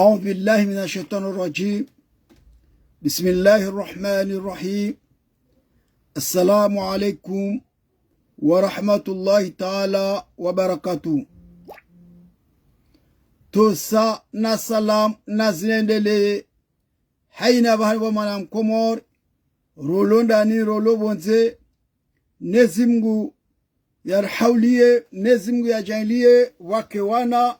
أعوذ بالله من الشيطان الرجيم. بسم الله الرحمن الرحيم. السلام عليكم ورحمة الله تعالى وبركاته. توسا نسلام نزلندلي حين بحر ومنام كمور رولون داني رولو بونزي نزمغو يرحوليه نزمغو يجانليه wakewana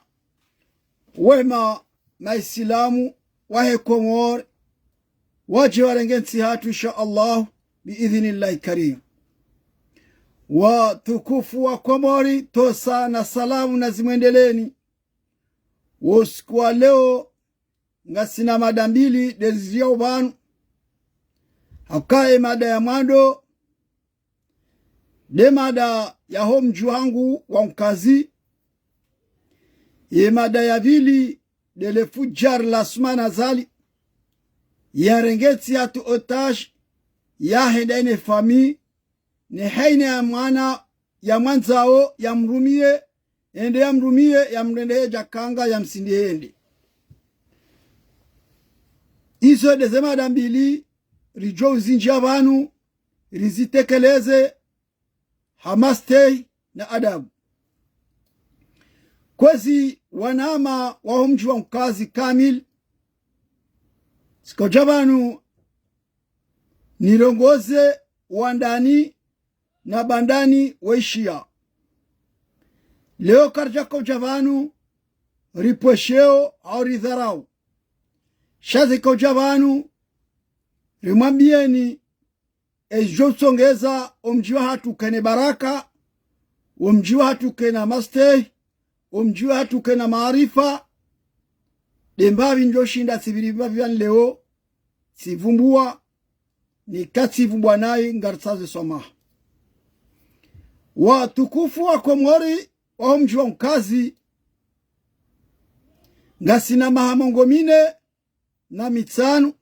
wema maisilamu wahe komor waje warengensi hatu insha Allah biidhnillahi karim. Wa tukufu wa komori tosa na salamu na zimwendeleni. Usiku wa leo ngasina mada mbili dezia ubanu hakae mada ya mwando de mada ya homju wangu wa mkazi ye mada ya vili dele fujar la sumana zali ya rengeti hatu otage ya hendene fami ni haine ya mwana ya mwanzao ya mrumie ende ya mrumie ya mrende jakanga ya msindi hende. Iso deze mada mbili rijo uzinji abanu rizitekeleze hamastei na adabu. Kwezi wanama wa mji wa mkazi kamil sikojabanu nirongoze wandani na bandani waishia. Leo karja kojabanu riposheo au ridharau. Shazi kojabanu rimambieni ejo songeza omjiwa hatu kene baraka, omjiwa hatu kena mastei, omjiwa hatu kena maarifa. Dembavi njo shinda sibiriba vyan leo sivumbua ni kati vumbua nae ngartaze soma. Wa tukufu wa komori wa omjiwa mkazi ngasina mahamongo mine na mitsanu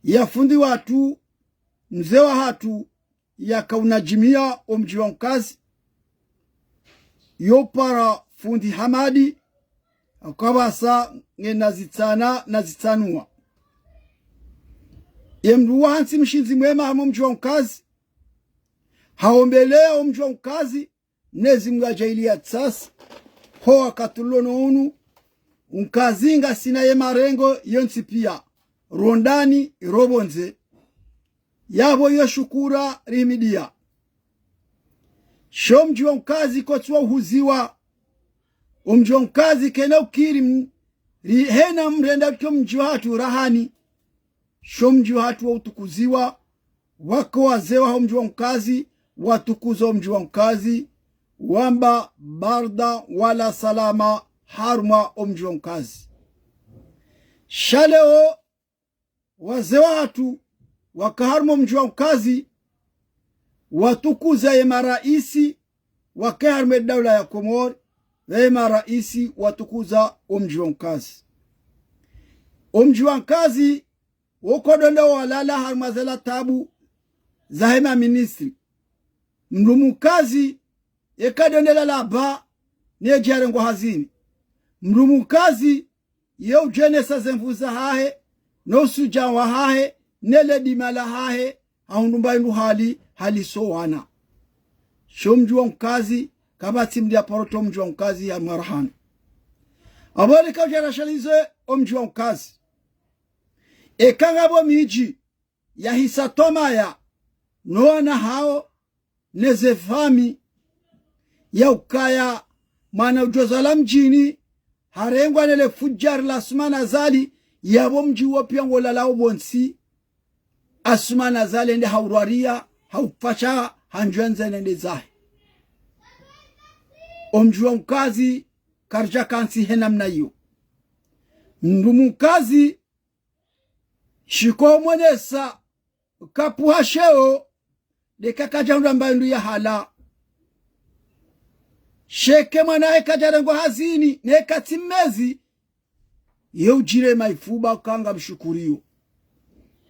ya fundi watu mzee wa hatu ya kaunajimia omji wa mkazi yopara fundi Hamadi akabasa nge nazitana nazitanua yemruwa hansi mshinzi mwema hama omji wa mkazi haombelea omji wa mkazi nezi mga jailia tsasi hoa katulono unu unkazinga sina ye marengo yonsi pia rondani robonze yabo yo shukura rimidia. Shomji wa mkazi kotswa uhuziwa omji wa mkazi kena ukiri hena mrenda kyo mji wa hatu rahani. Shomji wa hatu wa utukuziwa wako wazewa omji wa mkazi watukuzo omji wa mkazi wamba barda wala salama harma omji wa mkazi. Shaleo wazewa hatu wakaharmo mji wa mkazi watukuza ye maraisi wakaharme daula ya Komori ye maraisi watukuza omji wa mkazi. Omji wa mkazi wokodondo walala harmazela tabu za hema ministri mrumu kazi yekadondela laba ne jarengo hazini mrumu kazi ye ujenesa zemvuza hahe no suja wa hahe nele dimala hahe haundumba indu hali so wana. Shomji wa mkazi kabati mdia paroto omji wa mkazi ya marahani. Aboli kaujara shalize omji wa mkazi ekangabo miji ya hisatoma ya noana hao nezefami ya ukaya mana ujozala mjini harengwa nele fujar la sumana zali yabo mji wapia ngolalao bonsi asumana zali ende hauraria haupasha hanjuenze nende zahe. Omji wa mkazi karja kansi hena mnayo ndumu mkazi shiko mwenesa kapuha sheo deka kajaunda mbaindu ya hala sheke mwanae kajarengo hazini neka timezi ye ujire maifuba kanga mshukurio.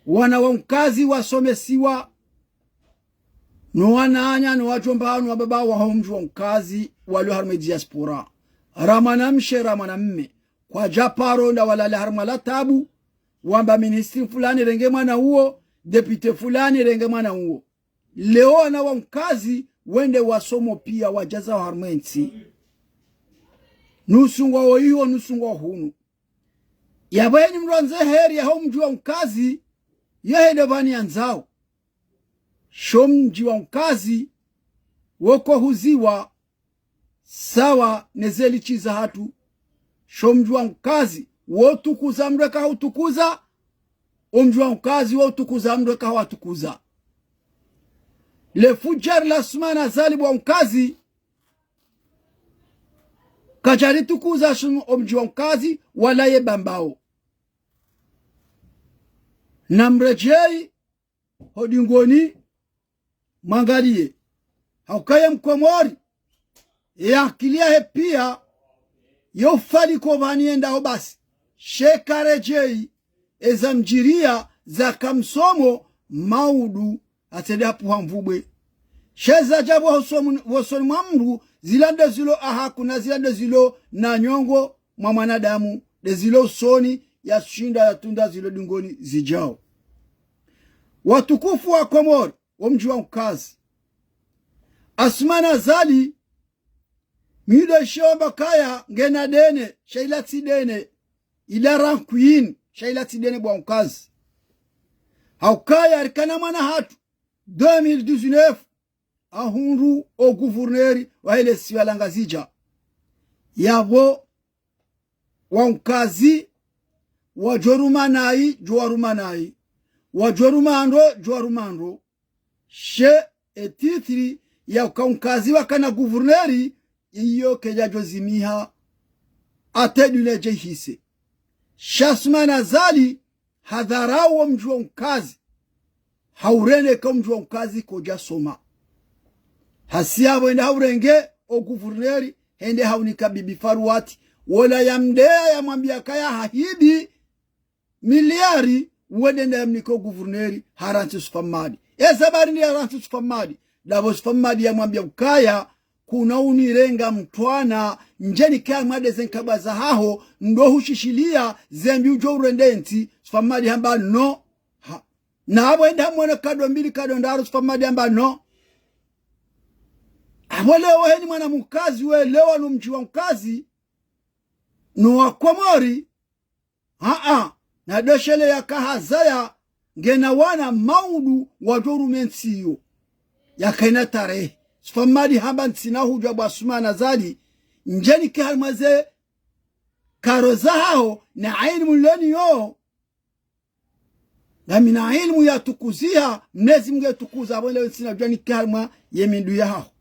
Wana wa mkazi wasomesiwa no wananya no wajombanu wa baba wa homju wa mkazi walio harme diaspora ramana mshe ramana mme kwa japaro na wala harmala tabu wamba ministri fulani renge mwana huo, depute fulani renge mwana huo. Leo ana wa mkazi wende wasomo pia wajaza wa harmensi nusungwa wa hiyo nusungwa hunu yabaini mruanze heri ya hao mji wa mkazi yahede vani anzao shom mji wa mkazi woko huziwa sawa nezeli chiza hatu shom mji wa mkazi wotukuza mreka hautukuza mji wa mkazi wotukuza mreka hautukuza le fujar la sumana zalibu wa mkazi kajari tukuza mji wa mkazi wala ye bambao na mrejei hodingoni mangalie haukaya mkomori ya akilia he pia yofali kovani endao basi shekarejei eza mjiria za kamsomo maudu atedapu hamvubwe sheza jabo hosoni mwamru zilande zilo ahaku na zilande zilo na nyongo mwa mwanadamu de zilo usoni ya shinda ya tunda zilo dingoni zijao. Watukufu wa Komori mji wa mkazi Asmana Zali mido shomba kaya ngena dene shaila tidene ila rankuin shaila tidene bwa mkazi haukaya arikana mwana hatu 2019 ahunru o guverneri wa ile siwalanga zija yabo wa mkazi wa jorumanai jorumanai wa jorumando jorumando she etitri ya mkazi wakana guverneri iyo keja jozimiha atedule jehise Shasmana Zali hadharau mji wa mkazi haurene kwa mji wa mkazi koja soma hasiabo enda haurenge o guverneri hende haunika bibi Faruati wala yamdea ya mwambia kaya hahidi miliari wedenda yamniko guverneri haranti sufamadi sabari ni haranti sufamadi davo sufamadi ya mwambia ukaya kuna unirenga mtwana njeni kaya mwade zenkabaza haho ndo hushishilia zembi ujo urendenti sufamadi hamba no na habo enda mwene kado mbili kado ndaro sufamadi hamba no leo heni mwana mkazi we leo no mji wa mkazi no wa Komori na doshele ya kahazaya ngena wana maudu wa dorumensiyo ya kaina tarehe sufamadi hamba ntsina hujwa bwa Asmana Zali njeni kihalmaze karoza hao na ilmu loni yo na mina ilmu ya tukuzia mnezi mge tukuza wale ntsina jani kihalma yemindu ya hao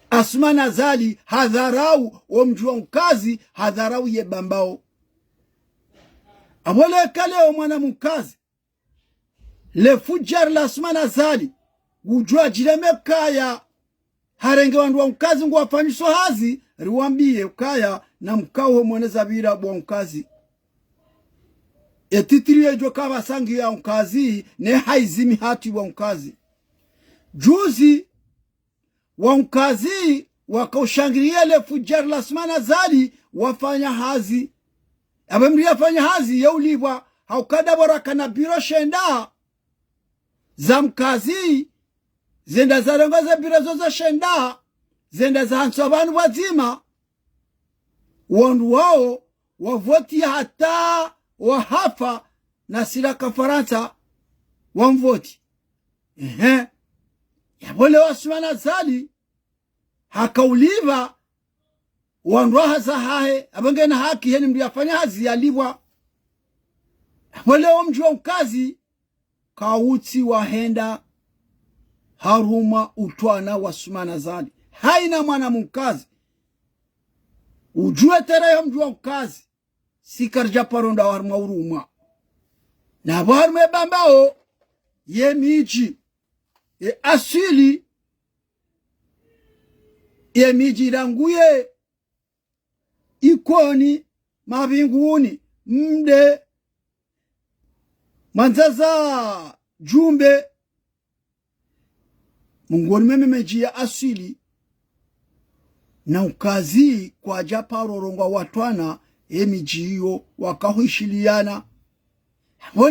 Asmana Zali hadharau wa mji wa mkazi hadharau ye bambao abole kale o mwana mkazi le fujar la Asmana Zali ujua jireme kaya harenge wandu wa mkazi ngu wafanyisho hazi riwambie ukaya na mkao mweneza vira bwa mkazi etitiri ejo kaba sangi ya mkazi ne haizimi hati wa mkazi juzi wa mkazi wakaushangilia le fujar la Asmana Zali wafanya hazi abemri yafanya hazi ya ulibwa haukada baraka na biro shenda za mkazi zenda za rengoza biro zoza shenda zenda za hansu abanu wazima wandu wao wavoti hata wahafa na siraka Faransa wamvoti yabole wa Asmana Zali hakauliva wanroha za hae abangena haki heni mdu yafanya hazi yalibwa yabole wa mji wa mkazi kauti wahenda haruma utwana wa Asmana Zali haina mwana mkazi ujue tere ya mji wa mkazi sikarja paronda warma uruma na warme bambao ye miji asili ye miji ranguye ikoni mabinguni mde manzaza jumbe mungoni meme meji ya asili na ukazi kwa japaro rongwa watwana emiji hiyo wakahuishiliana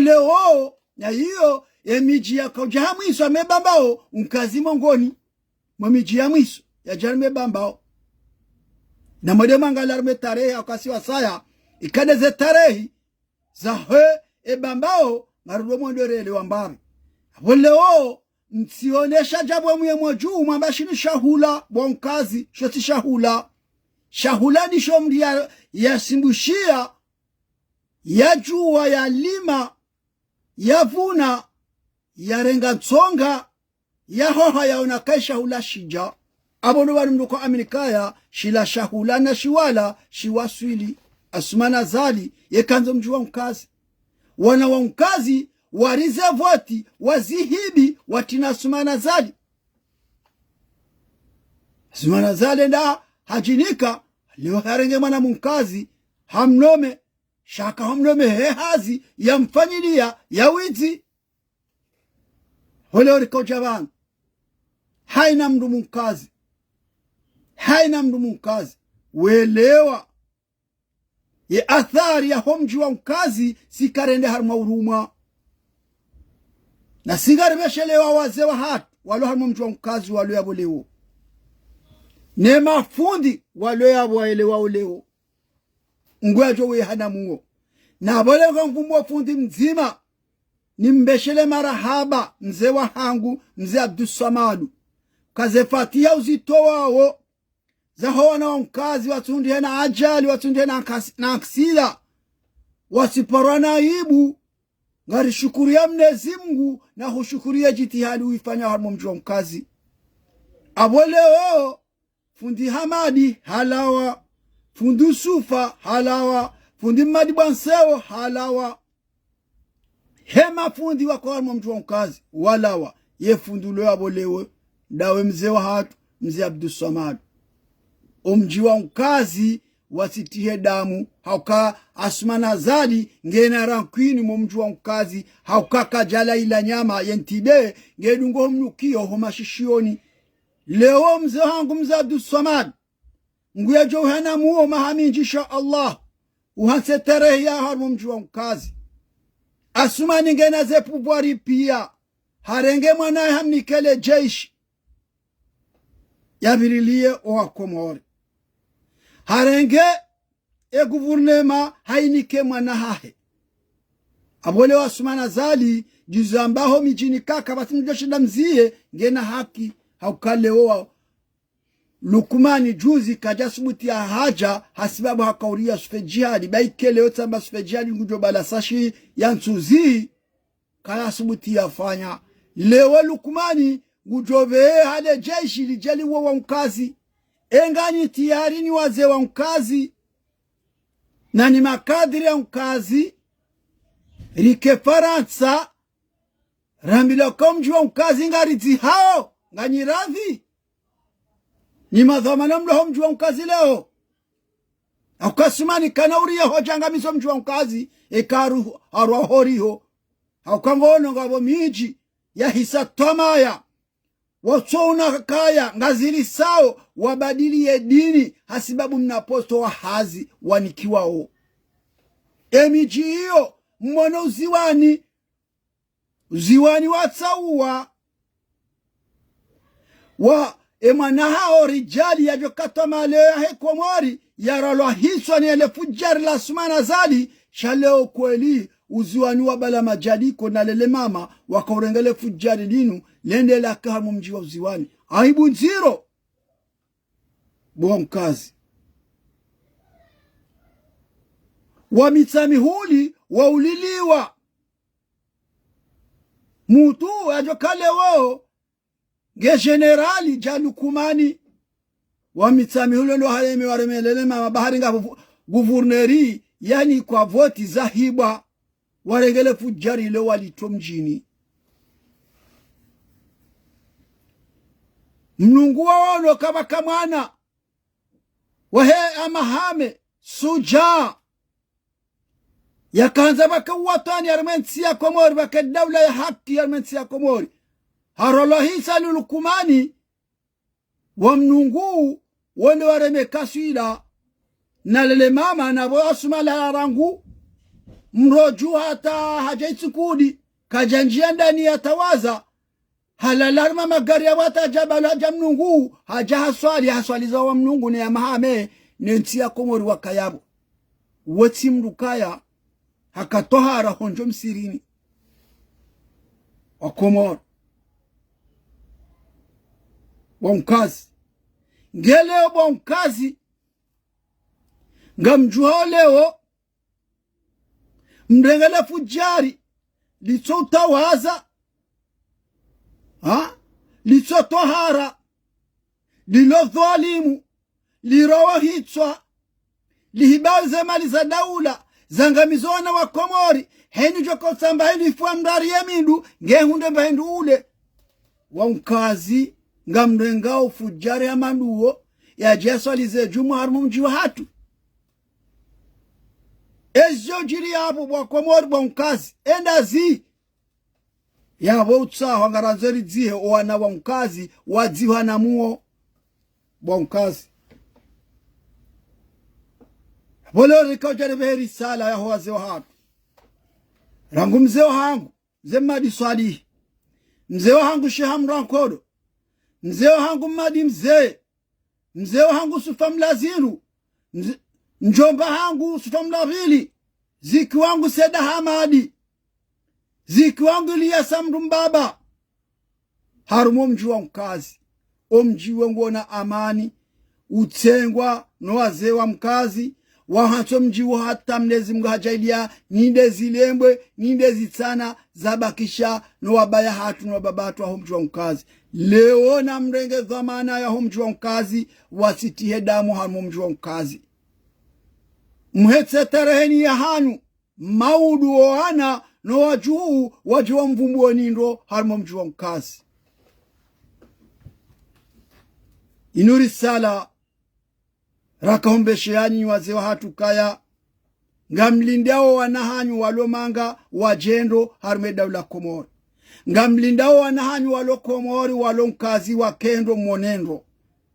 leo na hiyo emiji ya kauja mwiso amebambao unkazi mongoni mwemiji ya mwiso ya jarme bambao na mwede mangalarme tarehe akasiwa saya ikadeze tarehi za bambao marudo mwendorele wambari leo msionesha jabo mwe mwajuu mwambashini shahula bonkazi shoti shahula ni shomri ya simbushia ya juwa ya lima ya vuna ya renga tsonga ya hoha ya unakai shahula shija abono wanu mduko aminikaya shila shahula na shiwala shiwaswili asumana zali yekanzo mjuwa mkazi wana wa mkazi warize voti wazihibi watina sumana zali sumana zali nda hajinika leo harenge mwana mkazi hamnome shaka hamnome hehazi ya mfanyilia ya wizi hole orikoja bana haina mdu mkazi welewa ye athari ya homji wa mkazi sikarende harma uruma na sigaribeshelewa wazee wa hatu walo harma mji wa mkazi walo yabo leo ne mafundi walo yabo elewa uleo ngwajo we hana muo na bole ngumbo fundi mzima nimbeshele marahaba mzee wa hangu mzee Abdussamadu kaze fatia uzito wao zahoana wa mkazi watundi hena ajali watundi hena na aksida wasiparana aibu ngari shukuria Mwenyezi Mungu na hushukuria jitihadi uifanya harmo mji wa mkazi aboleo fundi Hamadi halawa fundi Sufa halawa fundi Madi Banseo halawa hema fundi wako harmo mji wa mkazi walawa ye fundi leo aboleo dawe mzee wa hatu mzee Abdussamadu omji wa mkazi wasitihe damu hauka asumana zali ngena rankwini mji wa mkazi hauka kajala ila nyama yentibe ngedungo mnukio homashishioni leo mzee wangu mzee Abdussamadu nguya johana muo mahaminji insha Allah uhanse tarehe ya harmo mji wa mkazi asumani ngena zepu bwari pia harenge mwanae hamnikele jeshi yabirilie owa Komori harenge guvernema hainike mwana hahe abole wasumana zali juzu ambaho mijini kaka batinjo shida mzie ngena haki haukale owa Lukumani juzi kajasubuti ya haja hasibabu hakauria sufe jihadi baikele yote amba sufe jihadi ngujo balasashi ya nsuzi kaya subuti ya fanya lewe Lukumani ngujobe hale jeshi lijeli wa mkazi engani tiyari ni wazee wa mkazi na ni makadiri ya mkazi rike Faransa rambila komji wa mkazi ngarizi hao ngani radhi ni madhamana mlo mji wa mkazi leo akasumani kanauria hojanga miso mji wa mkazi ekaru arwa horiho akangono ngabo miji ya hisa tomaya watsona kaya ngazili sao wabadilie dini hasibabu mnaposto wa hazi wanikiwao emiji hiyo mmono uziwani watsaua wa emana hao rijali ya jokata maleo ya Komori yaralwa hiswa ni ele fujari la sumana zali shaleo kweli uziwani wa bala majadiko na lele mama wakaurengele fujari dinu lende la kahamu mji wa uziwani aibu nziro buwa mkazi wa mitsamihuli wa uliliwa mutu ajokale wao ge generali Jalukumani wa mitsamihuli lo haleme waremelele mama bahari nga guverneri yani kwa voti za hiba warengele fujari lo walito mjini mnungu waono kama kamwana wahe amahame suja yakanza baka watani armensi ya Komori baka dawla ya haki armensi ya Komori harolohi Lukumani wa mnungu wone wareme kaswila na lele mama na bo asuma la rangu mroju hata hajaitukudi kajanjia ndani ya tawaza halalarma magari ya wata jabala jamnungu haja haswali za wa mnungu ne ya mahame nentia Komori wakayabo wati mrukaya hakatohara honjo msirini wa Komori bonkazi ngeleo bonkazi ngamjuho leo mrengela fujari litsotawaza litsotohara lilo dhalimu lirowa hitswa lihibaze mali za daula zangamizona wa Komori heni joko samba heni fuwa mdari ya mindu ngehunde mbahendu ule wankazi ngamrengao fujari ya manduo ya jesu alizejumu harmu mjiwa hatu ezyo jiri yapo wa Komori wankazi endazi yabo utsaho ngaranzeri dzihe owana wankazi wadziwa na muo wankazi bolo rikojere beheri sala ya hoaze wa hatu rangu mzeo hangu zemadi swali mzeo hangu shehamran kodo mzeo hangu madi mzeo hangu sufamla ziru njomba hangu sufamla vili ziki wangu seda hamadi ziki wangu liya samdu mbaba harumo mjiwa mkazi omjiwe ngona amani utengwa no wazee wa mkazi wahanso mjiwa hata Mwenyezi Mungu hajailia ninde zilembwe ninde zitsana zabakisha no wabaya hatu no babatu wa mjiwa mkazi leo na mrenge dhamana ya mjiwa mkazi wasitihe damu harumo mjiwa mkazi muhetse tareheni ya hanu maudu oana no wajuhu wajiwa mvumbuo nindo harumo mjiwa mkazi inuri sala rakahombesheani wazee wa hatu kaya ngamlindao wanahanyu walomanga wajendo harume daula Komori ngamlindao wanahanyu walo Komori walo mkazi wa kendo monendo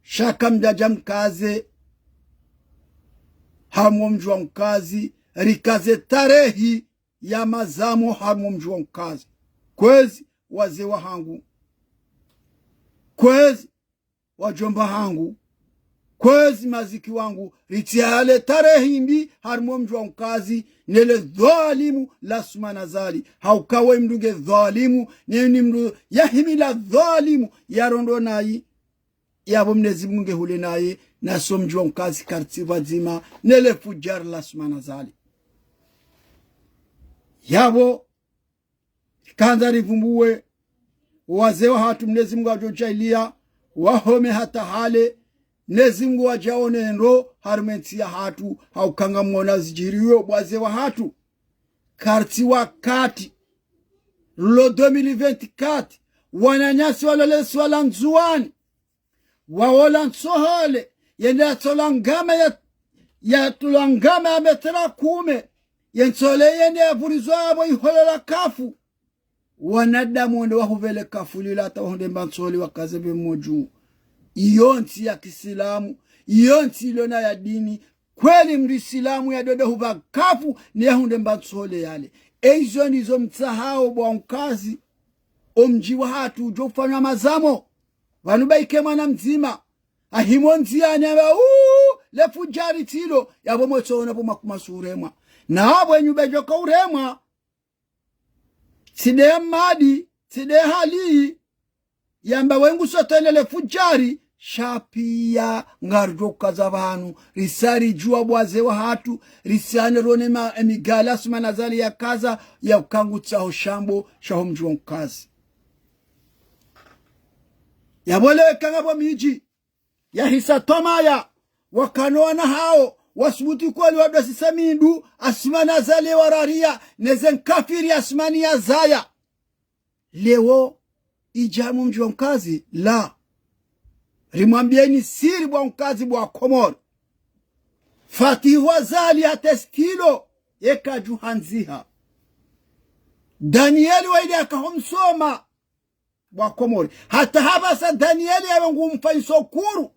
shaka mjaja mkaze harumo mjiwa mkazi rikaze tarehi ya mazamo harumo mjiwa mkazi kwezi wazee wa hangu kwezi wajomba hangu kwezi maziki wangu ritiale tarehi mbi harumo mjiwa mkazi nele dhalimu lasuma nazali haukawe mdunge dhalimu nini mdu yahimila dhalimu yarondo nayi yabo Mwenyezi Mungu hule naye na so mjiwa mkazi karti wazima nele fujar lasuma nazali yabo kanzari vumbuwe wazee wa hatu Mwenyezi Mungu ajojailia wahome hata hale Mwenyezi Mungu wajaone ndo harumenti ya hatu haukanga mwona zijiriwe wazee wa hatu karti wakati lo 2024 wananyasi walolesi wala nzuani wawola nsohole yende atolangama ya tulangama ya metera kume yensole yende ya vurizwa abo iholela kafu wanadamu wende wahuvele kafu lila hata wahunde mbansoli wakazebe moju iyonti ya kisilamu iyonti ilona ya dini kweli mrisilamu ya dodo huva kafu ni ya hunde mbansole yale eizo nizo mtsahao bwa mkazi omjiwa hatu ujofanywa mazamo wanubaike mwana mzima ahimo nziani aba lefu jari tilo yabo mwetona po makumasuremwa na abo enyubejoka uremwa side madi side hali yamba wengu sotenele fujari shapia ngarjoka za vanu risari jua bwaze wa hatu risane ronema emigala suma nazali ya kaza ya ukangu tsaho shambo shaho mjuwa mkazi yabole kangabo miji ya hisa tomaya wakanoana hao wasubuti kweli wadasi samindu asima nazali wararia nezen kafiri asmani ya zaya leo ijamu mjiwa mkazi la rimwambieni siri bwa mkazi bwa Komori fatihu wazali atestilo eka juhanziha Danieli waidi akahomsoma bwa Komori hata habasa Danieli ya wangu mfaiso kuru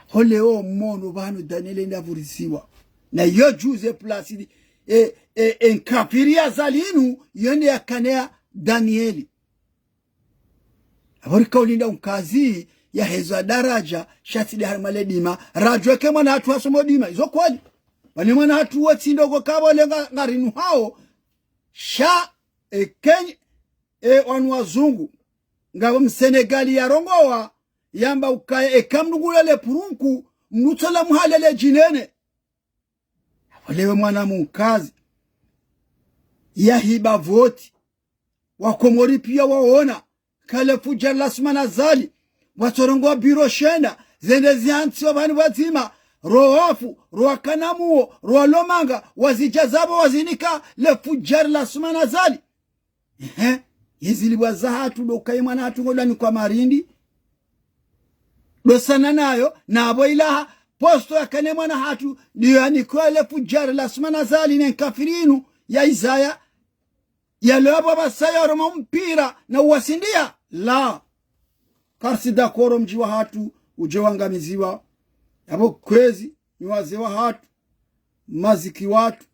holeo mmono banu Danieli ndavurisiwa na yo juze plasidi enkafiria zalinu yone yakanea Danieli aborika ulinda unkazi ya hezo daraja shatide harmaledima rajweke mwana hatu hasomodima izo kweli wani mwana hatu watindogo kabo lenga ngarinu hao sha kenye wanu wazungu ngabo msenegali ya rongowa yamba ukaye kamnugulele purunku mnutola muhalele jinene walewe mwana munkazi ya hiba voti wakomori pia waona kale fujar lasmana zali watorongo biro shenda zende zianti wabani wazima roafu roakanamuo roalomanga wazijazabo wazinika le fujar lasmana zali yezili wazahatu dokaye mwana hatu ngodani kwa marindi dosana nayo nabo ilaha posto yakane mwana hatu diyo kwa le fujar lasmana zali nenkafirinu ya Isaya ya lobo basaya roma mpira na uwasindia la karsida koro mjiwa hatu ujewangamiziwa yabo kwezi ni wazee wa hatu maziki watu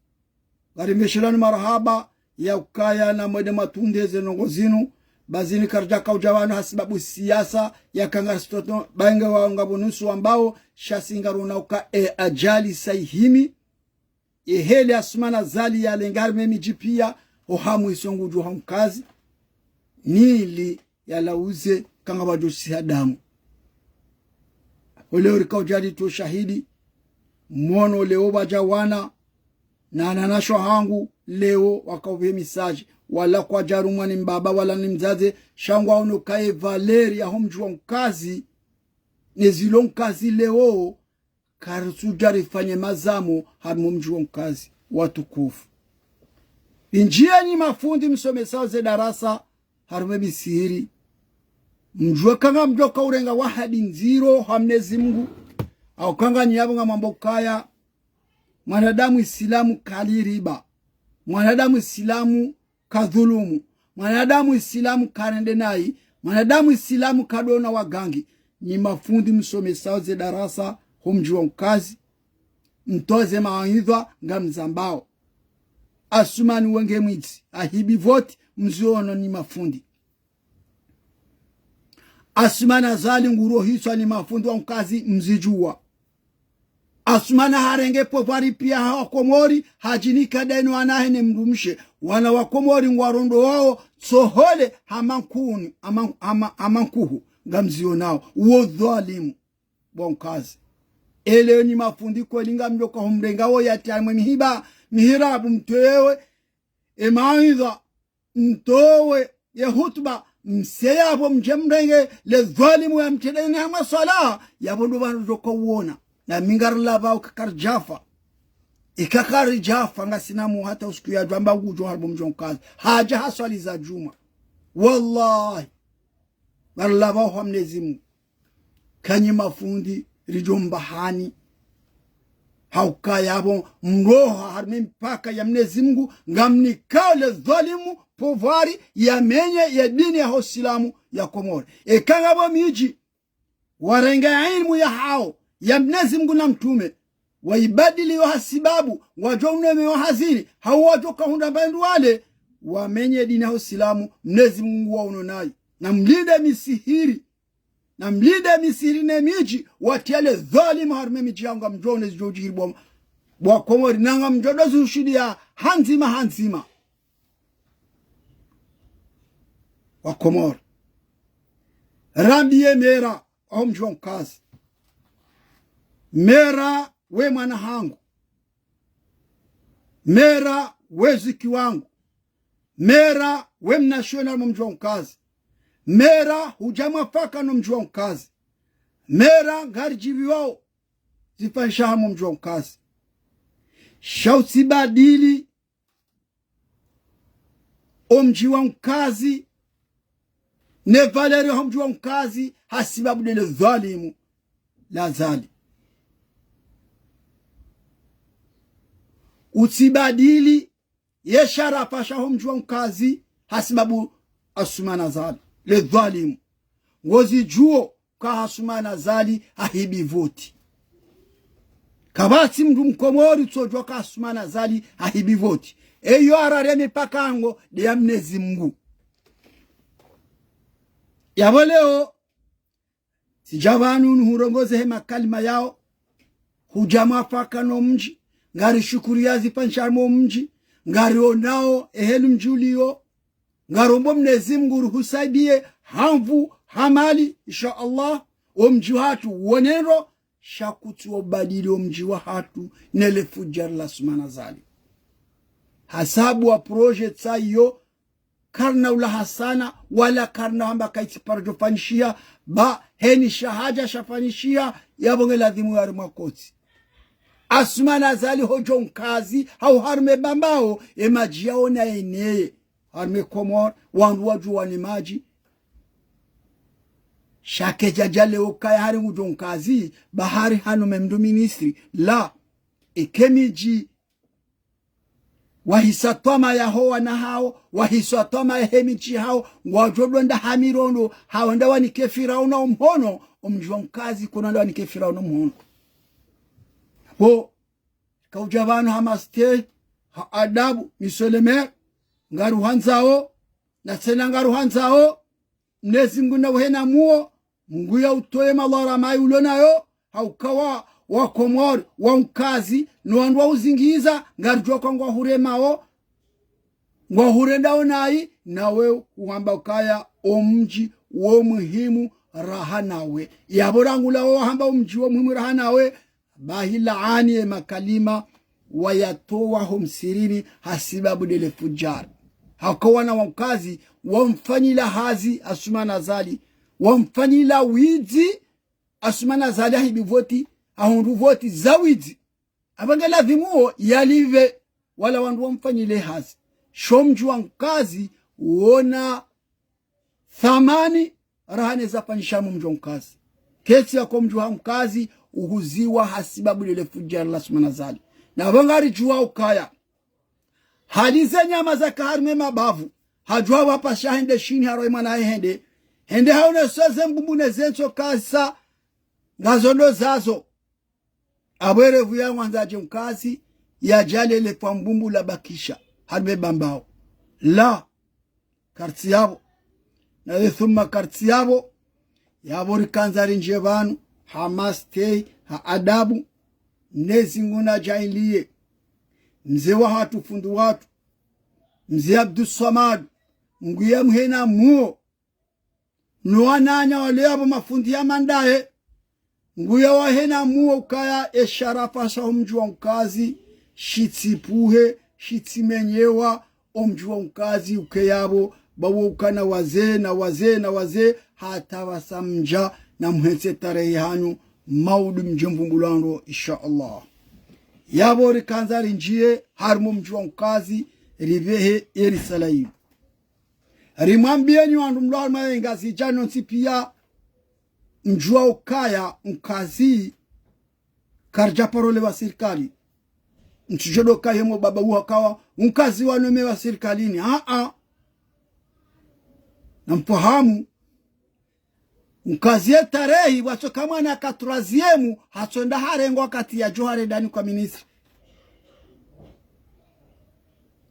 garimeshirani marahaba ya ukaya na mwede matundeze nongozinu bazini karjaka ujawanu hasibabu siyasa ya kangaristoto bainga wa ngabonusu ambao shasingaruna uka ajali saihimi hele asumana zali ya lengarme mijipia ohamu isongu juha mkazi nili ya lauze kanga wajosi hadamu oleo rika ujadi tu shahidi mwono leo wajawana na ananasho hangu leo wakauwe misaji wala kwa jarumwa ni mbaba wala ni mzaze shangwa unukaye Valeri ya homjua mkazi nezilo mkazi leo karusujari fanye mazamo hamu mjua mkazi watukufu injia ni mafundi msomesao ze darasa harume misiri mjua kanga mjoka urenga wahadi nziro hamnezi Mungu au kanga nyabu nga mambo kaya mwanadamu Islamu kaliriba mwanadamu Islamu kadhulumu mwanadamu Islamu karende nai mwanadamu Islamu kadona wagangi ni mafundi msomesao ze darasa humjua mkazi mtoze mawaidha nga mzambao asumani wenge mwiti ahibi voti mziono ni mafundi asumana zali nguro hiswa ni mafundi wa mkazi mzijua asumana harenge popari pia hawakomori hajinika denu anahene mrumshe wana wakomori ngwarondo wao sohole hamankuni hamankuhu nga mzionao uo dhalimu wa mkazi ele ni mafundi kwa linga mjoka humrenga wo yatamwe mihirabu mtoewe emaidha mtowe ya hutuba mseyabo mjemrenge le dhalimu ya mtedene hama sala yabondo banjoka uona na mingarla bao kakarjafa ikakari jafa nga sinamu hata usiku ya jamba gujo harbo mjonkazi haja haswali za juma wallahi barla bao hamnezimu kanyi mafundi rijombahani hauka yabo mroha harme mpaka ya Mwenyezi Mungu ngamnikao le dhalimu povari ya menye ya dini ya Islamu ya Komori kangabo miji warenga ilmu ya hao ya Mwenyezi Mungu na mtume waibadili wa hasibabu wajoneme wa hazini hawajoka hunda bandu wale wamenye dini ya Islamu Mwenyezi Mungu waononai na mlinde misihiri na mlinde misiri ne miji watiale dhalimu harme miji yanga mjone zijoji bwa Komori nanga mjodo zushidia hanzima wa Komori rambiye mera au mjua mkazi mera we mwana hangu mera we ziki wangu mera we mnational mjua mkazi mera hujama faka no mjua mkazi mera ngarijibi wao zifanisha mjua mkazi shausi badili omjiwa mkazi ne Valeri omjiwa mkazi hasibabu dele dhalimu la zali utibadili yesharafa shahomjwa mkazi hasibabu asumana zali le dhalimu ngozi juo kwa hasumana zali ahibi voti kabasi mdu mkomori tsojwa ka Asumani Azali ahibivoti eyo arare mipaka ango de ya Mwenyezi Mungu. Yabo leo sijabanu nuhurongoze hema kalima yao hujama faka no mji ngari shukuria zipansharmo mji ngari onao ehelu mjulio ngarombo Mwenyezi Mungu ruhusaidie hamvu hamali insha Allah omji hatu wonero shakutu obadili omji wa hatu nele fujar la Asumani Azali hasabu wa project sayo karna ula hasana wala karna hamba kaiti parjofanishia ba heni shahaja shafanishia yabonge ladhimu ya rumakoti. Asumani Azali hojo mkazi hau harme bambao emaji yao na eneye harme Komor wandu wajua ni maji shake jajale ukaya hari hojo mkazi bahari hanu memdu ministri la ikemiji wahisatoma ya hoa na hao wahisatoma ya hemichi hao wajodonda hamirondo hao ndawa ni kefira una umhono omjwa mkazi kuna ndawa ni kefira una umhono po kaujabano hamaste ha adabu misolemer ngaru hanzao na tena ngaru hanzao Mwenyezi Mungu na wahena muo Mungu ya utoe malara mai ulonayo haukawa wa Komor wa mkazi no wa uzingiza ngarjwa kwa ngwahuremao ngwahurendao nai nawe uamba ukaya omji wo muhimu raha nawe yaborangula wo hamba omji wo muhimu raha nawe bahila ani makalima wayatoa humsirini hasibabu dele fujar hakawana wa mkazi wamfanyila hazi Asumani Azali wamfanyila wizi Asumani Azali hibivoti ahundu voti zawidi abangela vimuo yalive wala wandu wamfanyile hazi shomju wa mkazi uona thamani rahane za panishamu mju wa mkazi kesi ya kumju wa mkazi uhuziwa hasibabu lile fujar la Asumani Azali na wangari juwa ukaya halize nyama za kaharme mabavu hajua wapa shahende shini haroi manae hende haune soze mbubune zenso kasa ngazondo zazo abwere vuya wanzaje mkazi ya jale le kwa mbumbu la bakisha harme bambao la karti yabo na thumma karti yabo yabori kanzari njevanu hamaste ha adabu Mwenyezi Mungu na jailie mzee wa hatu fundu watu mzee Abdus Samad nguye mhena muo nuananya wale abo mafundi ya mandae nguye wa hena muo ukaya esharafa sa omji wa mkazi shitipuhe shitimenyewa omji wa mkazi ukeyabo bawo ukana wazee hata wasamja na mhetse tarehe hanyu maudu mjemvumbulando insha Allah yabo rikanzari njie harmo mji wa mkazi rivehe erisalaim rimwambieni wandu mlwal maengazi jano nsipia mjua ukaya mkazi karja parole wa serikali mchijodo kahemo baba uwakawa mkazi wanome wa serikalini na mfahamu mkazi tarehi wacho kama na katuraziemu hatsonda harengo kati ya johare dani kwa ministri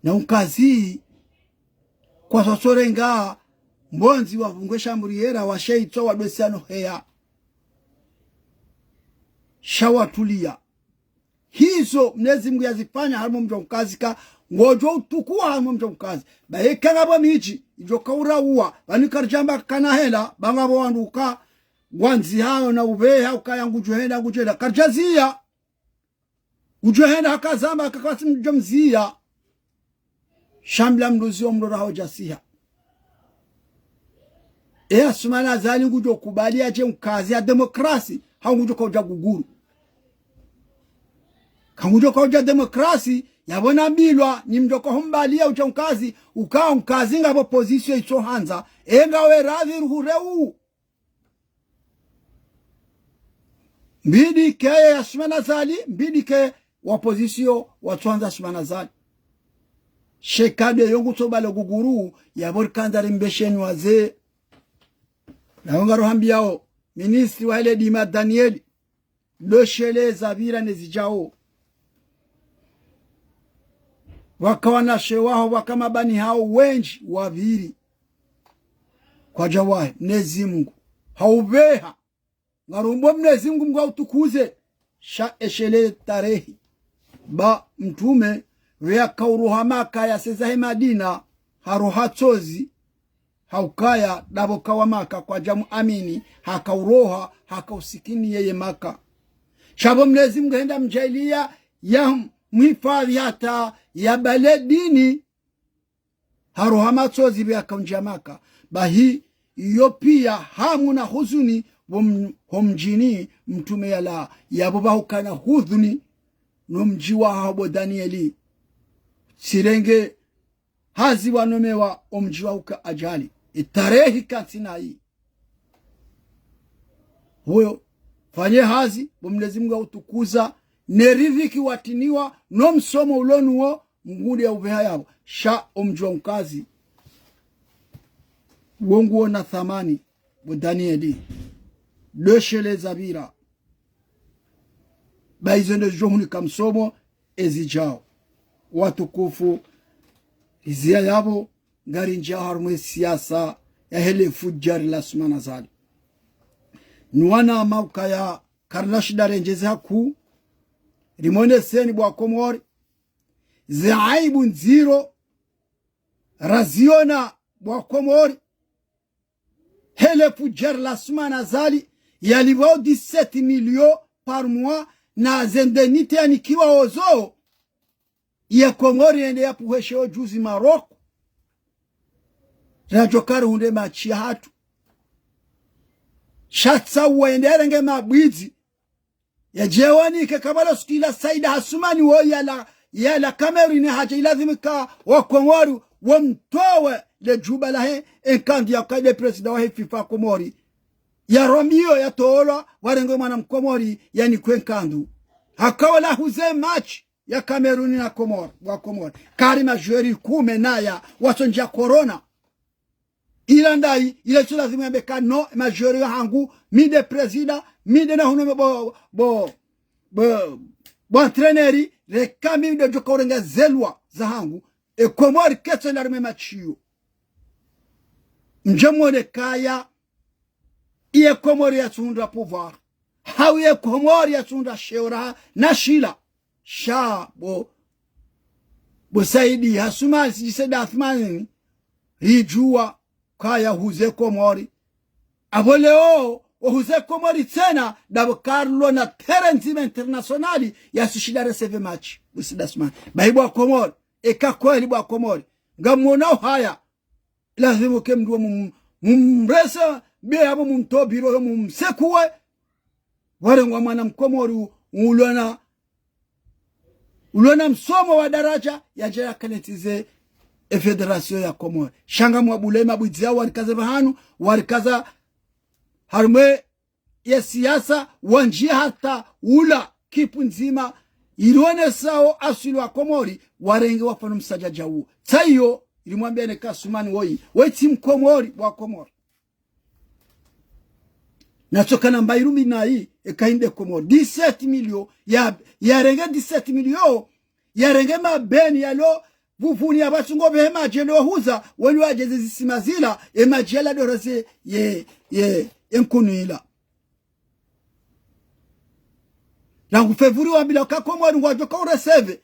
na mkazi kwa sosorenga mbonzi wavungwesha muriera wa sheito wa dosiano hea shawatulia hizo Mwenyezi Mungu yazifanya harimo mjo mkazi ka ngojo utukua harimo mjo mkazi baheka ngabo miji ijoka uraua banikarjamba kana hela bangabo wanduka gwanzi hao na ubeha ukayangujuhenda ngujela karjazia ujuhenda hakazamba kakasi mjomzia shambla mruzi omrora hojasiha Asumani Azali ngujo kubali aje mkazi ya demokrasi hangujo koja guguru kangujo koja demokrasi yabona bilwa ni mjoko humbalia ucha mkazi ukawa mkazi ngabo position ito hanza engawe radhi ruhureu mbidi ke Asumani Azali mbidi ke wa position watuanza Asumani Azali shekade yongu tobalo guguru yabori kanzari mbesheni waze na wangaro hambiao ministri wa ile Dima Danieli dosheleza vira nezijao wakawana shewaho wakamabani hao wenji waviri kwa jawahi Mwenyezi Mungu haubeha ngarumbo Mwenyezi Mungu mga utukuze sha eshele tarehi ba mtume wea kauruha Maka ya sezahe Madina haruha tozi haukaya dabo kawa Maka kwa jamu amini hakauroha hakausikini yeye Maka shabo Mwenyezi Mungu henda mjailia ya mhifadhi hata ya baledini haruha matozi wea kaunja Maka bahi iyo pia hamu na huzuni homjini mtume yala yabobahukana hudhuni no mjiwa habo Danieli sirenge hazi wanomewa omjiwa uka ajali itarehi kansina hii huyo fanye hazi Mwenyezi Mungu utukuza neridhiki watiniwa no msomo ulonuo mgude ya uveha yabo sha omjiwa mkazi wonguo na thamani bo Danieli doshele zabira baizende johuni kamsomo ezijao watukufu izia yabo ngari njao harumwe siasa ya hele fujari la sumana zali nuwana mauka ya karnashidare njeze haku rimone seni bwa Komori zaibu nziro raziona bwa Komori hele fujari la sumana zali yalivao 17 millions par mois na zendenite anikiwa ozo ya Komori ende ya puheshe juzi Maroko rajokari hunde machi hatu shatsa uende renge mabwizi ya jewani ke kabalo skila Saida Hasumani wo yala Cameroon haja ilazimika wa Komori wamtowe le juba lahe enkandi ya kaide president wa FIFA Komori ya Romeo ya tola warengo mwana mkomori yani kwenkandu hakawala huze match ya Cameroon na Komori wa Komori kari majori kume naya wasonja corona ilandai ile tula zimebeka no majori hangu mide president mide na huno bo traineri rekami de jokorenga zelwa za hangu e Komori ketse na rime machiyo njamone kaya iye Komori ya tunda pouvoir hawiye Komori ya tunda sheura na shila sha bo Saidi Hasumani sijiseda Athmani rijua kaya huze Komori aboleo huze Komori tena dabo Carlo na Terenzima internationali ya sushida receive match busida Asmani baibu wa Komori eka kweli bwa Komori ngamonao haya lazima kemdua mumresa bia hapo mumtobiro mumsekuwe warengwa mwana mkomori ulona msomo wa daraja ya jaya kanetize federation ya Komori shanga mwabulema bwizia warikaza bahanu warikaza harume ya siasa wanjia hata ula kipu nzima ilione sao asili wa Komori warenge wafano msajaja huo tayo ilimwambia neka Sumani woi timu Komori wa Komori nachoka na mbairumi na hii ekainde Komori 17 millions ya renge 17 millions ya renge mabeni yalo vuvuni ya basungo behema jelo huza wali wajeze zisimazila emajela dorase ye enkunuila langu fevuri wa bila Komori wajoka ureseve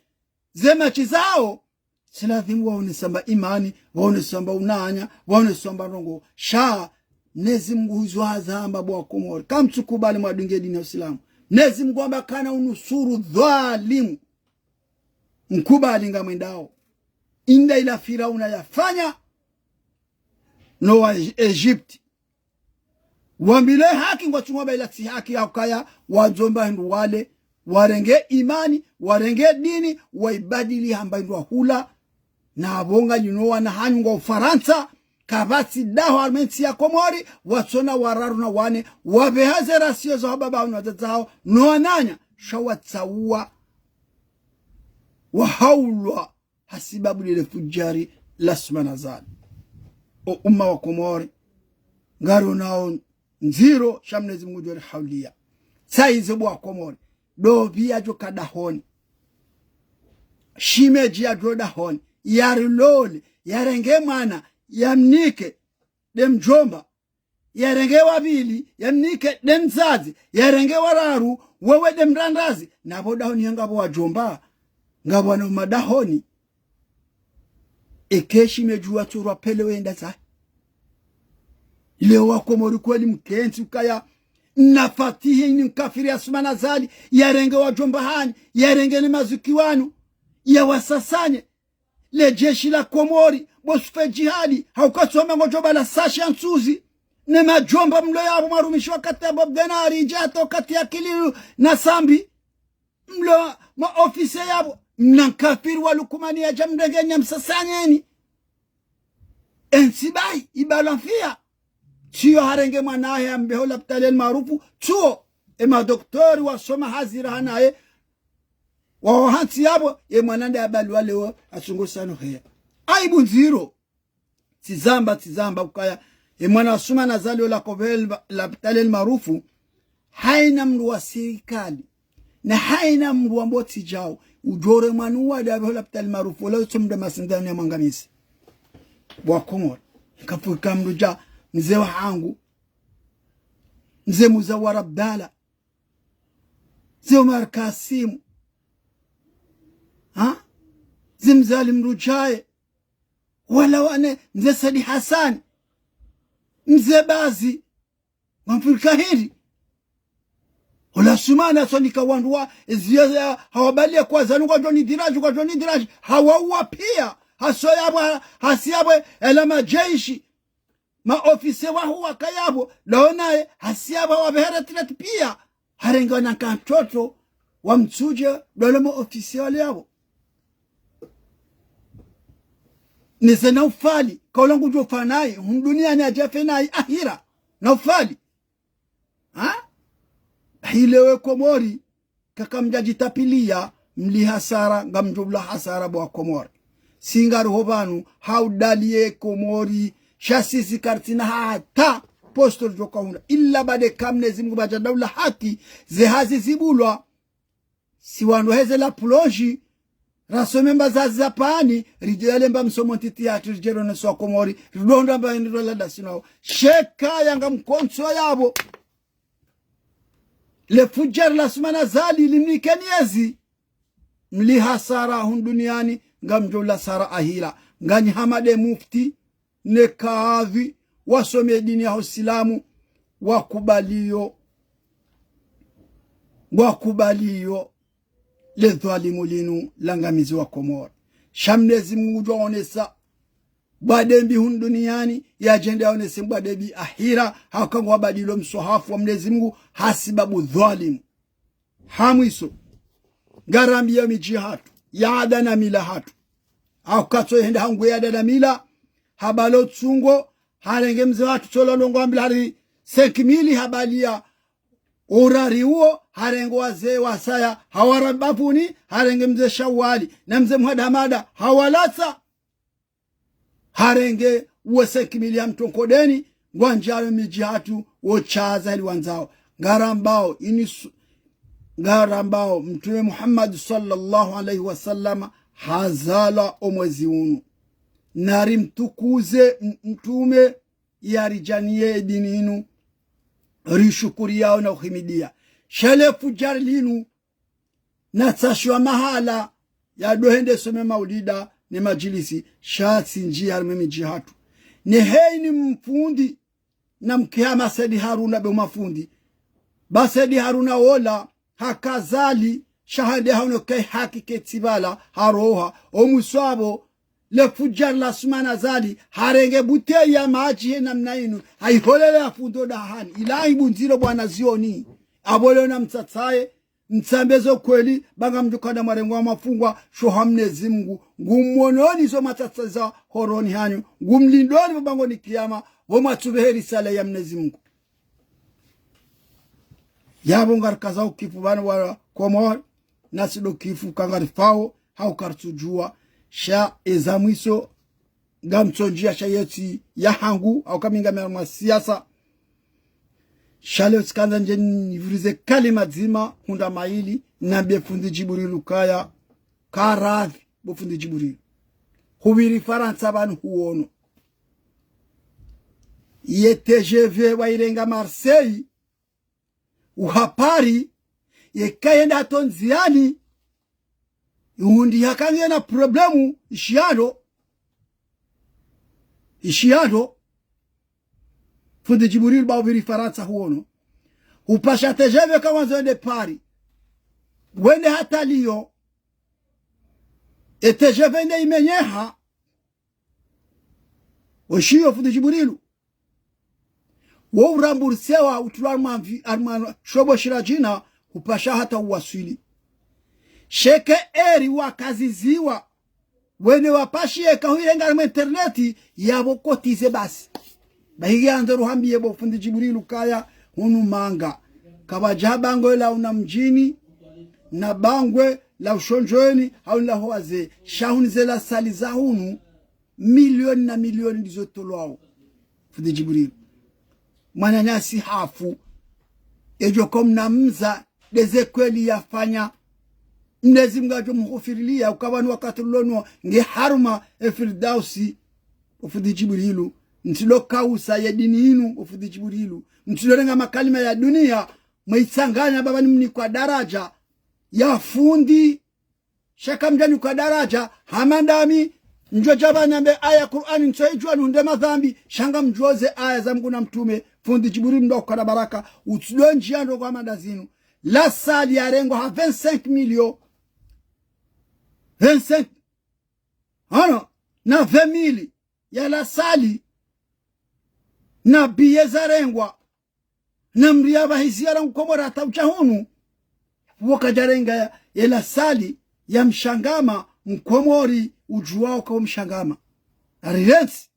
zema chizao silazimu waone samba imani waone samba unanya waone samba rongo sha Mwenyezi Mungu huzwaza amba bwa Komori kamtukubali mwadunge dini ya Uislamu Mwenyezi Mungu amba kana unusuru dhalimu mkubali ngamwendao inda ila Firauna yafanya no wa Egypt wambile haki ngwachungwa ila si haki ya ukaya wajomba hindu wale warenge imani warenge dini waibadili hamba hindu hula na abonga linoa na hanyunga Ufaransa kabati daho armenti ya Komori watona wararu na wane wabehaze rasio za baba unazao noananya shawatsawa wahaulwa hasibabu lile fujari lasmana zani umma wa Komori ngaro nao nziro shamnezi Mungu jwele haulia saize bwa Komori dobi ajo kadahoni shimeji ajo dahoni yarilole yarenge mwana yamnike demjomba yarenge wabili yamnike demzazi yarenge wararu wewe demrandazi nabo dahoni ngabo wajomba ngabo na madahoni ekeshi mejua turwa pele wenda za leo wa Komori kweli mkenzi ukaya nafatihi ni mkafiri Asumana Zali yarenge wajomba hani yarenge ni mazuki wanu ya wasasanye le jeshi la Komori bosufe jihadi haukasome ngojoba la sashi ya nsuzi ne majomba mlo yabo marumishi wakati ya Bob Denari jato kati ya Kililu na Sambi mlo maofise yabo mnankafiri walukumani ya jamdegenya msasanyeni ensibai ibalanfia Chiyo harenge mwanahe ambehola ptalel marufu chuo ema doktori wa soma hazira hanaye wa hansi yabo ye mwanande abali wale asungo sano hea aibu nziro tizamba ukaya ye mwana Asumana Zali wala kobel la ptalel marufu haina mru wa serikali na haina mru wa mboti jao ujore mwanuwa de abehola ptalel marufu wala utumda masindani ya mangamisi wa Komori kapuka mruja mzee wangu mzee Muzawar Abdalla mzee Omar Kasimu mzee Mzalim Rujaye wala wane mzee Sadi Hassan mzee Bazi Mwafrika hili wala Sumana sonika wanduwa ziyaza hawabalia kwa zanunga joni diraji hawaua pia hasiyabwe elama jeishi maofise wahu wakayabo laonaye hasiaba wabeheratilat pia harenga na kantoto wa mtuje dole maofise wale yabo nise na ufali kaulangu jo fanaye dunia ni ajafenai ahira na ufali hilewe Komori kaka mjajitapilia mli hasara ngamjubla hasara bwa Komori singaru hobanu haudalie Komori shasisi kartina hata postor jokauna illa bade kamne zimungu baja daula haki zehazi zibulwa siwanu heze la plonji rasomemba za pani rijele mba msomonti teatri rijero neso Komori ridonda mba indirola dasino sheka yanga mkonso yabo le fujar la Asumana Zali limnikeniezi mli hasara hunduniani ngamjola sara ahila ngani hamade mufti ne kaadhi wasome dini ya Uislamu wakubaliyo le dhalimu linu langamizi wa Komori shamnezi Mungu jwaonesa badembi hunduniani ya jende yaonese badembi ahira hakangu wabadilo msohafu wa Mwenyezi Mungu hasibabu dhalimu hamwiso garambi ya miji hatu ya adana mila hatu haukato hende hangu ya adana mila habalo tsungo harenge mze watu cholo longo ambila hari 5,000 habalia urari uo harenge wazee wasaya hawarabafuni harenge mze Shawali na mze Muhadamada hawalasa harenge uwe 5,000 ya mtonkodeni ngwanjaro mijihatu uochaza hili wanzao ngarambao Mtume Muhammad sallallahu alaihi wasallam hazala omwezi unu nari mtukuze mtume yarijanie dininu rishukuri yao na uhimidia shelefu jarlinu na tashwa mahala ya dohende some maulida ni majilisi shatsi njia mimi jihatu ni heini mfundi na mkihama Saidi Haruna be mafundi Saidi Haruna wola hakazali shahade hauno kai haki ketibala haroha omuswabo le fujar la Asumana Zali harenge bute ya maji namna inu haiholele afundo dahani ilahi bunziro bwana zioni abole na mtsatsaye mtsambezo kweli banga mjukada marengo wa mafungwa shohamnezi Mungu ngumwononi zo matsatsaza horoni hanyu ngumlindoni bango ni kiyama womatubeheri sala ya Mwenyezi Mungu yabo ngarkaza ukifu bana wa Komori nasido kifu kangarifao haukartujua sha ezamwiso gamtsonjia sha yeti ya hangu au kaminga mwa siasa shale usikanza nje nivurize kalima zima hunda maili nambie fundi Jibrilu kaya karadhi bo fundi Jibrilu hubiri Faransa banu huono ye TGV wairenga Marseille uhapari ye kaenda tonziani uhundi hakange na problemu ishiado fundi Jibrilu ba hubiri Faransa huono upasha TGV kama zende pari wende hata liyo TGV nde imenyeha oshiyo fundi Jibrilu wo urambursewa utulwa shobo shirajina upasha hata uwasili sheke eri wakaziziwa wene wapashie kahuirenga na interneti yabo kotize basi bahigi andoro hambiye bo fundi Jibrilu kaya hunu manga kabaja bango la una mjini na bangwe la ushonjweni au la hoaze shahuni zela sali za hunu milioni na milioni dizotolwao fundi Jibrilu mananyasi hafu ejo komna mza deze kweli yafanya mnezi mgajo mhufirilia ukabani wakati ulono nge haruma Firdausi fundi Jibrilu ntilo kausa ya dini inu fundi Jibrilu ntilo renga makalima ya dunia mwisanganya babani mni kwa daraja ya fundi shaka mjani kwa daraja hamandami njo jaba nyambe aya Qur'ani nsoijua nunde madhambi shanga mjoze aya za Mungu na mtume fundi Jibrilu ndo kwa baraka utudo njia ndo kwa madazinu la sali ya rengo ha 25 milio 25 na 20,000 ya la sali na biye za rengwa na mriaba hisiara mkomora hata uchahunu woka jarenga ya la sali ya mshangama mkomori ujuwao kwa mshangama arirensi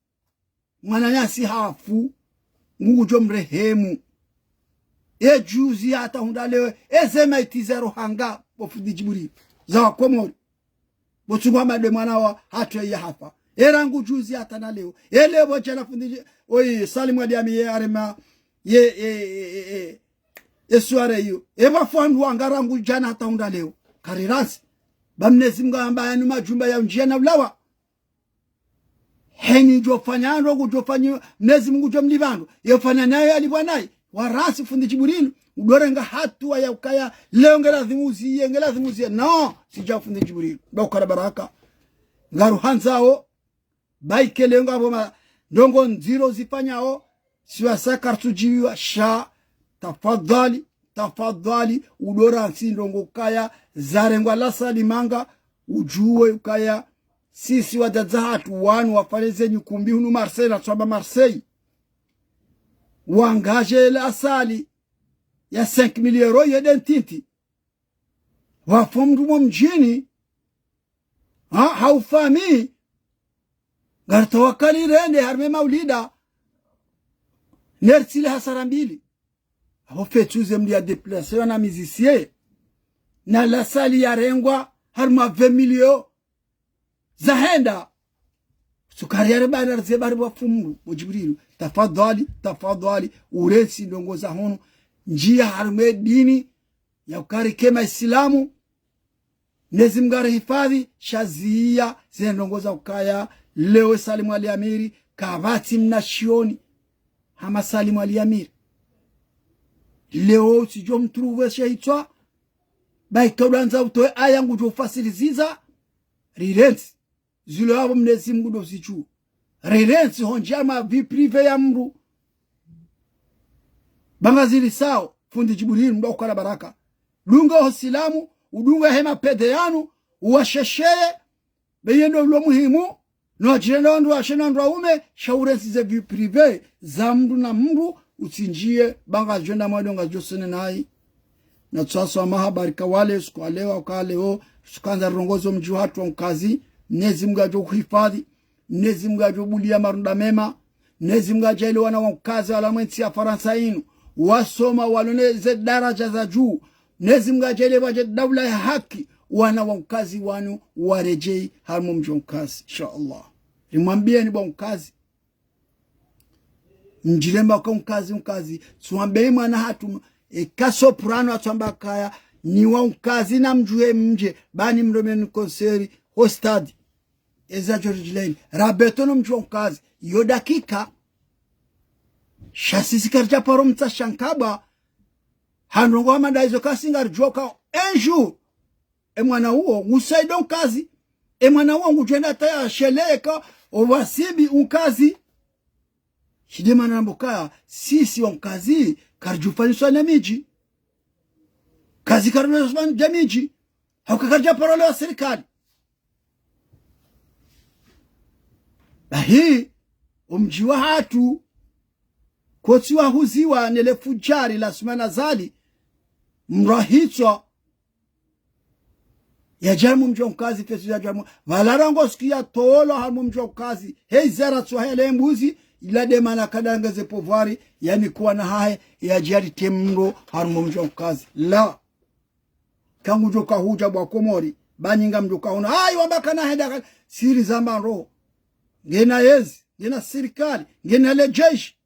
mwananyasi hafu Mungu jo mrehemu juzi hata hundalewe ezema itizero hanga fundi Jibrilu za wakomori bochungwa made mwana wa hatu ya hapa erangu juzi hata na leo leo jana fundi Salimu Adiami arema suare hiyo bafandu wangarangu jana hata hundalewe karirasi bamnezi mga amba anu majumba ya njia na ulawa heni jofanyano kujofanyo mnezi Mungu jo mlibando yofanya nayo alibwanai warasi fundi Jibrilu udorenga hatua ya ukaya leo ngela dhimuzie no sija fundi Jibrilu bakara baraka ngaru hanzao baike leo ngabo ndongo nziro zifanyao siwa sakartu jiwa sha tafadhali udora ndongo kaya zarengwa la salimanga ujuwe ukaya sisi wadazahatu wanu wafaleze nyukumbi hunu Marseille na twaba Marseille wangaje la asali ya 5,000 euro yeden tinti wafumdu mjini haufami gartawakali rende harme maulida nersile hasarambili hofetuze mlia deplacer na musicien na la sali ya rengwa harma 20 milio zahenda sukari ya bana zebari wafumu Jibrilu tafadhali uresi ndongo za hono njia harme dini ya ukari kema Islamu nezi mgari hifadhi shazia zile ndongo za ukaya leo Salimu Aliamiri kabati mnashioni hama Salimu Aliamiri leo sijo mtruwe shahitwa baitodanza utoe aya ngujo fasiliziza rirensi zilo habo mnezi Mungu ndo sichu rirensi honjama vi prive ya mru bangazili sao fundi Jibrilu ndo kwa baraka lunga hosilamu udunga hema pede yanu uwashesheye beyendo lo muhimu no ajenda ndo ashena ndo ume shaurensi ze vi prive za mru na mru utinjie banga jenda mwado ngajosene nai na tsasa mahabari kawale siku leo akaleo sukanza rongozo mji watu wa mkazi nezi mgajo kuhifadhi nezi mgajo bulia marunda mema nezi mgajo ile wana wa mkazi wala mwenzi ya Faransa inu wasoma waloneze daraja za juu nezi mgajo ile waje daula ya haki wana wa mkazi wanu warejei harmo mji wa mkazi inshallah limwambie ni bwa mkazi Mjilema kwa mkazi tuambei mwana hatu kasoprano atamba kaya ni wa mkazi na mjue mje bani mdomeni konseri hostadi eza George Lane rabetono mjue mkazi yo dakika shasisi karja paro mta shankaba hanrongo amanda izo kasingar joka enju mwana huo usaido mkazi mwana huo ngujenda taya sheleka owasibi unkazi Hidema na mbukaya, sisi wa mkazi, karjufanyiswa na miji. Kazi karjufanyiswa na miji. Hauka karja parole wa serikali. Na hii, umjiwa hatu, kotiwa huziwa nele fujari la sumana zali, mrahitwa, ya jamu mjwa mkazi, fesu ya jamu. Valarango sikia toolo hamu mjwa mkazi. Hei zera tuwa hele mbuzi, ila dema na kadangeze povari yani kuwa na hae ya jari temro harmo mjo kazi la kangu joka huja bwa Komori banyinga mjoka una ayi wambaka na heda siri zamba ro ngena yezi ngena serikali ngena le jeshi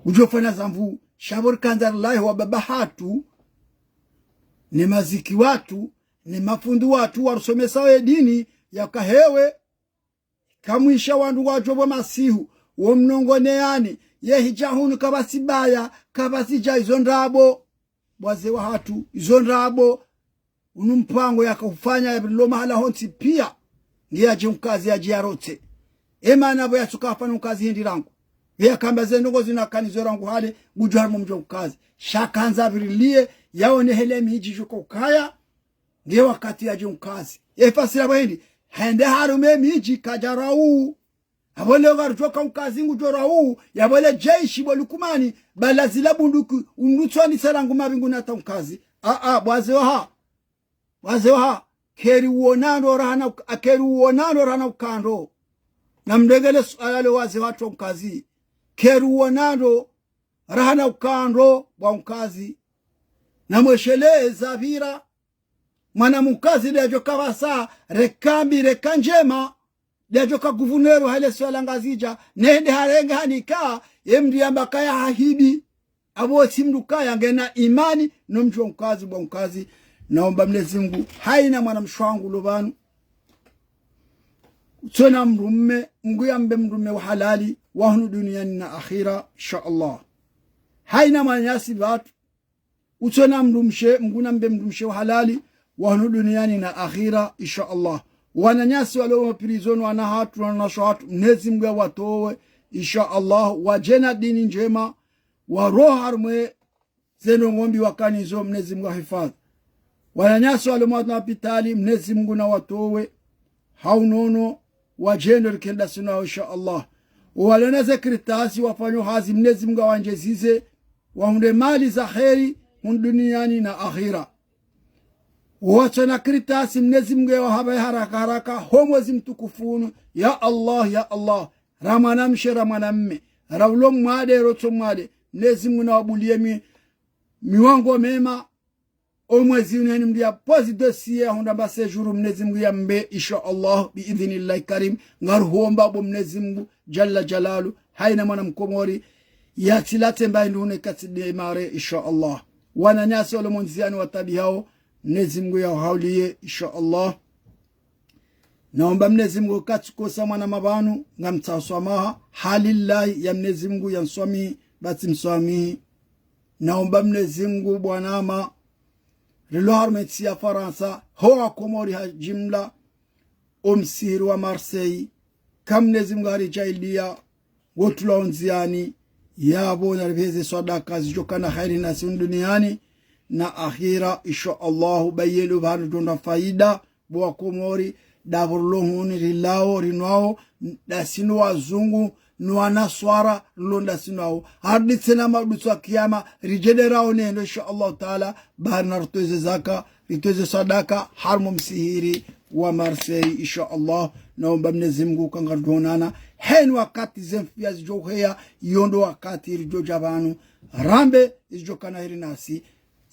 ujofanya zamvu shabur kanzar lai wa baba hatu ni maziki watu ni mafundu watu warusomesa dini ya kahewe kamwisha wandu wajobo masihu womnongone yani yehijahunu kabasibaya kabasija izondrabo waze wa hatu izondrabo unumpango yakufanya yabilo mahala honsi pia ngiyaje mkazi yaje yarote nabo yatukafa nukazi hindi rangu yakamba zendogo zinakanizo rangu hale gujharmu mjo mkazi shakanza birilie yaone hele miji juko kaya nge wakati yaje mkazi fasira bwendi hende harume miji kajarau abole warutoka mkazi ngujorau yabole jeshi bolukumani balazila bunduku unutwani sarangu mabingu nata mkazi bwazewa keri uonano rana ukando na mdegele ayale waze watu mkazi keri uonano rana ukando bwa mkazi na mweshele zavira mwana mkazi lejo kawasa rekambi rekanjema lejo ka guvernero hale swala ngazija nende harenga hanika emdi ambakaya hahidi abo simdukaya ngena imani no mjwa mkazi bwa mkazi naomba Mwenyezi Mungu haina mwana mshwangu lobanu tuna mrumme nguyambe mrumme wa halali wa hunu duniani na akhira insha Allah haina manyasi watu utona mrumshe mgunambe mrumshe wa halali wa hunu duniani na akhira insha Allah wananyasi wale prison wana hatu na shatu Mwenyezi Mungu watowe insha Allah wajena dini njema wa roho harmwe zeno ngombi wakanizo Mwenyezi Mungu hifadhi wananyasi wale mwana pitali Mwenyezi Mungu na watowe haunono wajendo kenda suna insha Allah wale zekritasi wafanyo hazi Mwenyezi Mungu wanjezize waunde mali za kheri duniani na akhira wachana kritasi Mwenyezi Mungu wahabe haraka homwezi mtukufunu ya Allah ramanamshe ramanamme rawlo mwade roto mwade Mwenyezi Mungu na wabulie miwango mema omwezi uneni mdia pozi dossier honda ba sejuru Mwenyezi Mungu yambe insha Allah biidhnillah karim ngarhuomba bo Mwenyezi Mungu jalla jalalu haina mwana mkomori ya tilate mbaye ndune katide mare insha Allah wana nyasi wale monziani watabi hao Mwenyezi Mungu ya hauliye insha Allah naomba Mwenyezi Mungu katsukosa mwana mabanu ngamtaswamaha halillahi ya Mwenyezi Mungu yanswami basi mswami naomba Mwenyezi Mungu bwanama rilo harmeti ya Faransa hoa Komori ha jimla omsiri wa Marseille kam Mwenyezi Mungu harijailia wotula onziani yabo na ribeze sadaka zijokana khairi na duniani na akhira insha Allah bayelu banu dona faida bo Komori davorlohuni rilao rinwao dasinu wazungu nuana swara londa sinao hadi tena mabutswa kiyama rijederao nendo insha Allah taala bana rtoze zaka ritoze sadaka harmo msihiri wa Marseille insha Allah naomba Mwenyezi Mungu kangadonana hen wakati zemfia zijohea yondo wakati rijoja banu rambe izijokana hiri nasi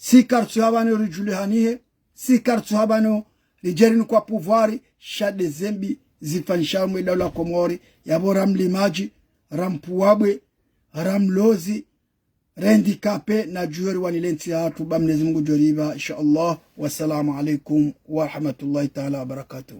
sikartu habano rijulihanihe sikartu habano rijerini kwa pouvoir shade zembi zifanisha mwela la Komori yabora mlimaji rampuwabwe ramlozi rendikape na juheri wanilenti hatu ba Mwenyezi Mungu joriba insha Allah. Wassalamu alaikum wa rahmatullahi ta'ala wa barakatuh.